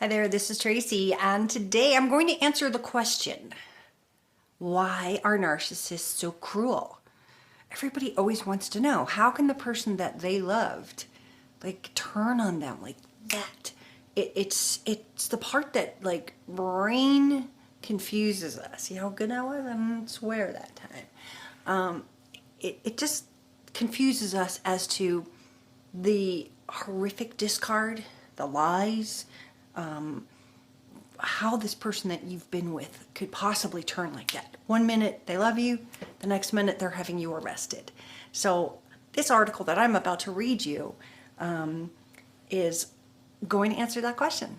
Hi there, this is Tracy, and today I'm going to answer the question, why are narcissists so cruel? Everybody always wants to know, how can the person that they loved, turn on them like that? It's the part that, brain confuses us. See how good I was? I didn't swear that time. It just confuses us as to the horrific discard, the lies, how this person that you've been with could possibly turn like that. One minute they love you, the next minute they're having you arrested. So this article that I'm about to read you is going to answer that question.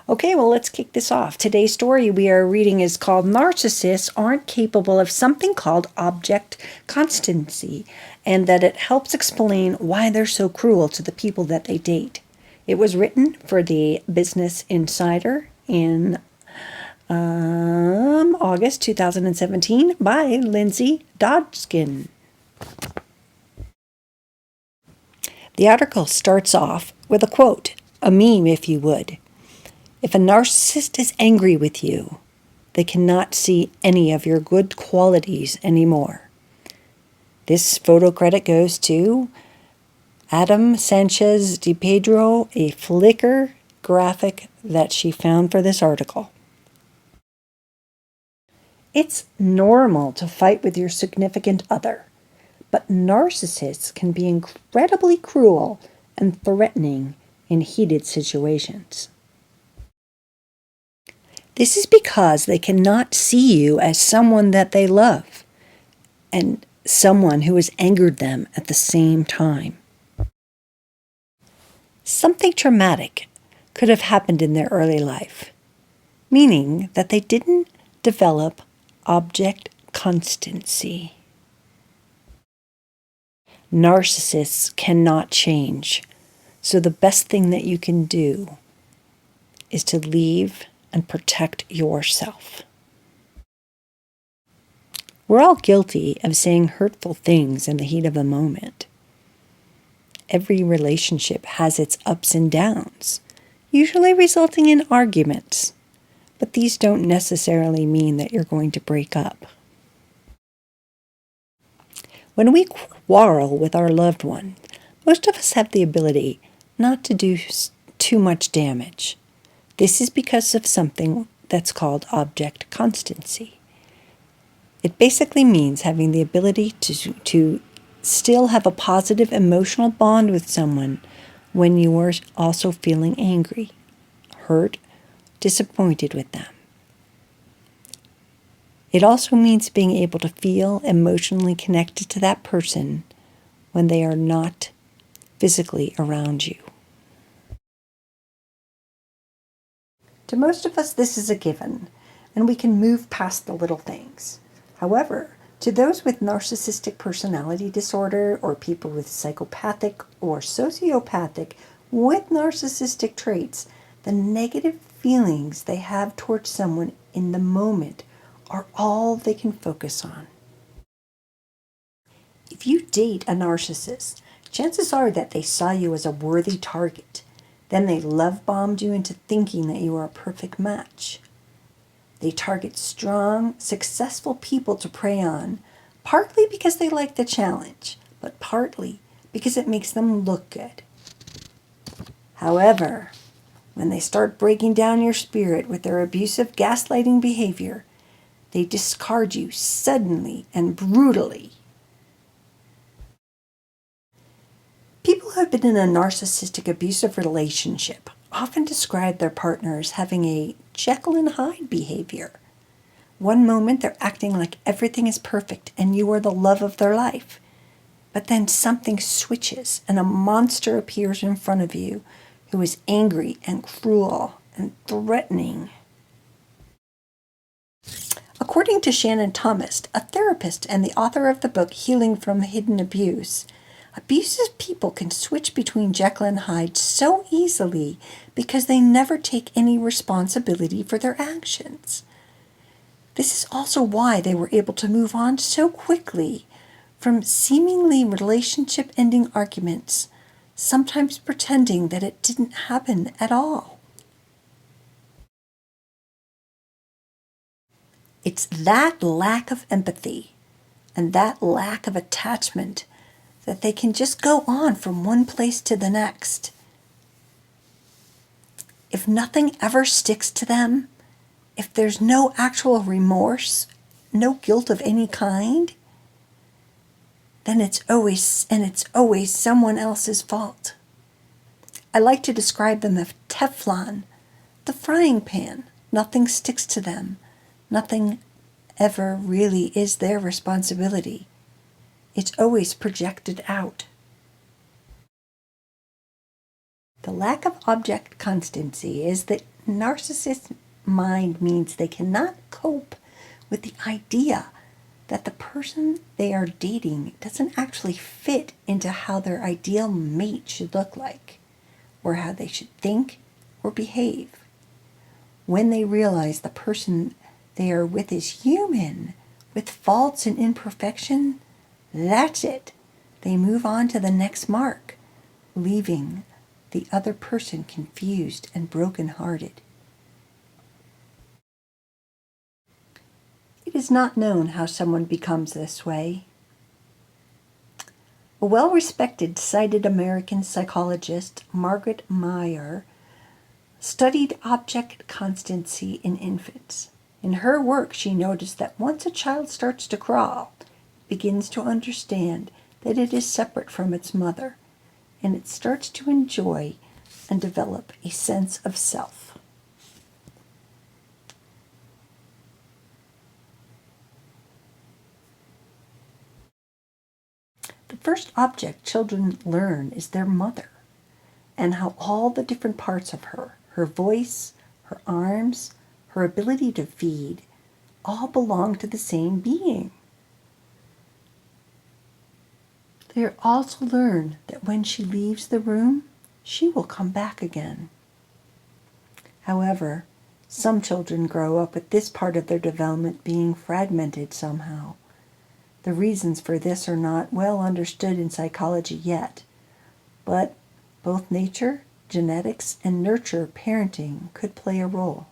Okay, well, let's kick this off. Today's story we are reading is called Narcissists Aren't Capable of Something Called Object Constancy, and that it helps explain why they're so cruel to the people that they date. It was written for the Business Insider in August 2017 by Lindsey Dodgson. The article starts off with a quote, a meme if you would. If a narcissist is angry with you, they cannot see any of your good qualities anymore. This photo credit goes to Adam Sanchez de Pedro, a Flickr graphic that she found for this article. It's normal to fight with your significant other, but narcissists can be incredibly cruel and threatening in heated situations. This is because they cannot see you as someone that they love and someone who has angered them at the same time. Something traumatic could have happened in their early life, meaning that they didn't develop object constancy. Narcissists cannot change, so the best thing that you can do is to leave and protect yourself. We're all guilty of saying hurtful things in the heat of the moment. Every relationship has its ups and downs, usually resulting in arguments, but these don't necessarily mean that you're going to break up. When we quarrel with our loved one, most of us have the ability not to do too much damage. This is because of something that's called object constancy. It basically means having the ability to still have a positive emotional bond with someone when you are also feeling angry, hurt, disappointed with them. It also means being able to feel emotionally connected to that person when they are not physically around you. To most of us, this is a given, and we can move past the little things. However, to those with narcissistic personality disorder or people with psychopathic or sociopathic with narcissistic traits, the negative feelings they have towards someone in the moment are all they can focus on. If you date a narcissist, chances are that they saw you as a worthy target. Then they love-bombed you into thinking that you are a perfect match. They target strong, successful people to prey on, partly because they like the challenge, but partly because it makes them look good. However, when they start breaking down your spirit with their abusive gaslighting behavior, they discard you suddenly and brutally. People who have been in a narcissistic abusive relationship often describe their partner as having a Jekyll and Hyde behavior. One moment they're acting like everything is perfect and you are the love of their life. But then something switches and a monster appears in front of you who is angry and cruel and threatening. According to Shannon Thomas, a therapist and the author of the book Healing from Hidden Abuse, abusive people can switch between Jekyll and Hyde so easily because they never take any responsibility for their actions. This is also why they were able to move on so quickly from seemingly relationship-ending arguments, sometimes pretending that it didn't happen at all. It's that lack of empathy and that lack of attachment that they can just go on from one place to the next. If nothing ever sticks to them, if there's no actual remorse, no guilt of any kind, then it's always someone else's fault. I like to describe them as Teflon, the frying pan. Nothing sticks to them. Nothing ever really is their responsibility. It's always projected out. The lack of object constancy is that narcissist mind means they cannot cope with the idea that the person they are dating doesn't actually fit into how their ideal mate should look like, or how they should think or behave. When they realize the person they are with is human, with faults and imperfection, that's it. They move on to the next mark, leaving the other person confused and brokenhearted. It is not known how someone becomes this way. A well-respected, cited American psychologist, Margaret Meyer, studied object constancy in infants. In her work, she noticed that once a child starts to crawl, it begins to understand that it is separate from its mother, and it starts to enjoy and develop a sense of self. The first object children learn is their mother, and how all the different parts of her, her voice, her arms, her ability to feed, all belong to the same being. They also learn that when she leaves the room, she will come back again. However, some children grow up with this part of their development being fragmented somehow. The reasons for this are not well understood in psychology yet, but both nature, genetics, and nurture parenting could play a role.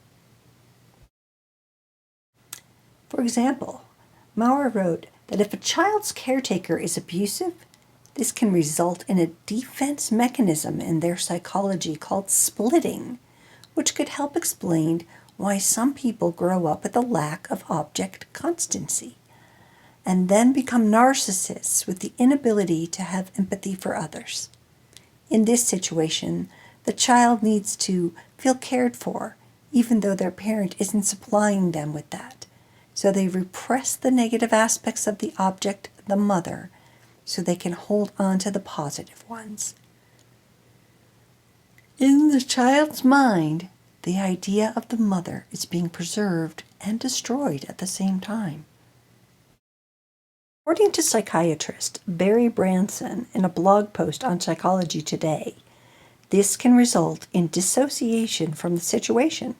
For example, Maurer wrote that if a child's caretaker is abusive, this can result in a defense mechanism in their psychology called splitting, which could help explain why some people grow up with a lack of object constancy and then become narcissists with the inability to have empathy for others. In this situation, the child needs to feel cared for, even though their parent isn't supplying them with that. So they repress the negative aspects of the object, the mother, so they can hold on to the positive ones. In the child's mind, the idea of the mother is being preserved and destroyed at the same time. According to psychiatrist Barry Branson in a blog post on Psychology Today, this can result in dissociation from the situation.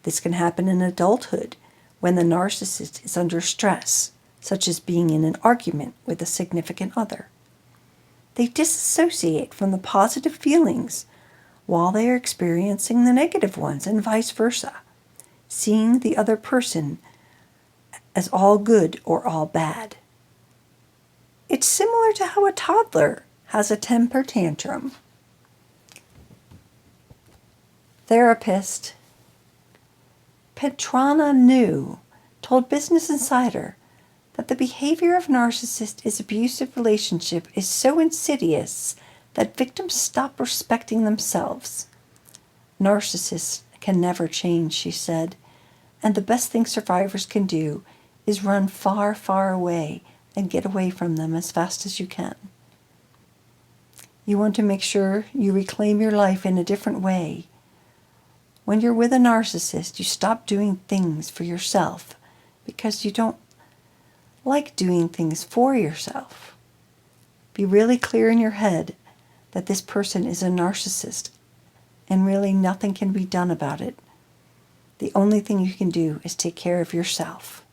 This can happen in adulthood when the narcissist is under stress, such as being in an argument with a significant other. They disassociate from the positive feelings while they are experiencing the negative ones, and vice versa, seeing the other person as all good or all bad. It's similar to how a toddler has a temper tantrum. Therapist Petrana New told Business Insider that the behavior of narcissist is abusive relationship is so insidious that victims stop respecting themselves. Narcissists can never change, she said, and the best thing survivors can do is run far, far away and get away from them as fast as you can. You want to make sure you reclaim your life in a different way. When you're with a narcissist, you stop doing things for yourself because you don't like doing things for yourself. Be really clear in your head that this person is a narcissist and really nothing can be done about it. The only thing you can do is take care of yourself.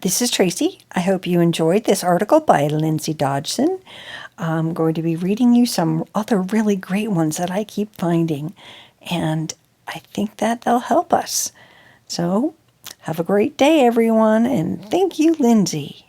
This is Tracy. I hope you enjoyed this article by Lindsey Dodgson. I'm going to be reading you some other really great ones that I keep finding. And I think that they'll help us. So have a great day, everyone, and thank you, Lindsey.